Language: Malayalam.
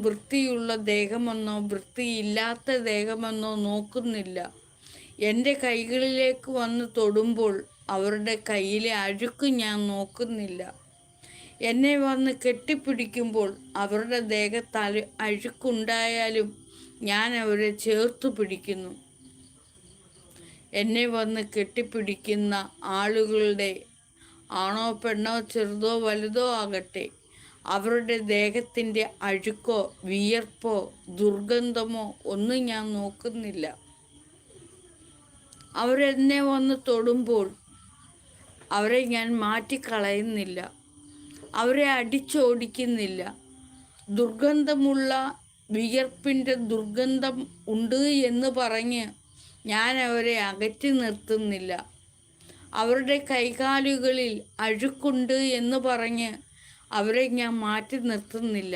വൃത്തിയുള്ള ദേഹമെന്നോ വൃത്തിയില്ലാത്ത ദേഹമെന്നോ നോക്കുന്നില്ല. എൻ്റെ കൈകളിലേക്ക് വന്ന് തൊടുമ്പോൾ അവരുടെ കയ്യിലെ അഴുക്ക് ഞാൻ നോക്കുന്നില്ല. എന്നെ വന്ന് കെട്ടിപ്പിടിക്കുമ്പോൾ അവരുടെ ദേഹത്ത് അഴുക്കുണ്ടായാലും ഞാൻ അവരെ ചേർത്തു പിടിക്കുന്നു. എന്നെ വന്ന് കെട്ടിപ്പിടിക്കുന്ന ആളുകളുടെ ആണോ പെണ്ണോ ചെറുതോ വലുതോ ആകട്ടെ, അവരുടെ ദേഹത്തിൻ്റെ അഴുക്കോ വിയർപ്പോ ദുർഗന്ധമോ ഒന്നും ഞാൻ നോക്കുന്നില്ല. അവരെന്നെ വന്ന് തൊടുമ്പോൾ അവരെ ഞാൻ മാറ്റിക്കളയുന്നില്ല, അവരെ അടിച്ചോടിക്കുന്നില്ല. ദുർഗന്ധമുള്ള വിയർപ്പിൻ്റെ ദുർഗന്ധം ഉണ്ട് എന്ന് പറഞ്ഞ് ഞാൻ അവരെ അകറ്റി നിർത്തുന്നില്ല. അവരുടെ കൈകാലുകളിൽ അഴുക്കുണ്ട് എന്ന് പറഞ്ഞ് അവരെ ഞാൻ മാറ്റി നിർത്തുന്നില്ല.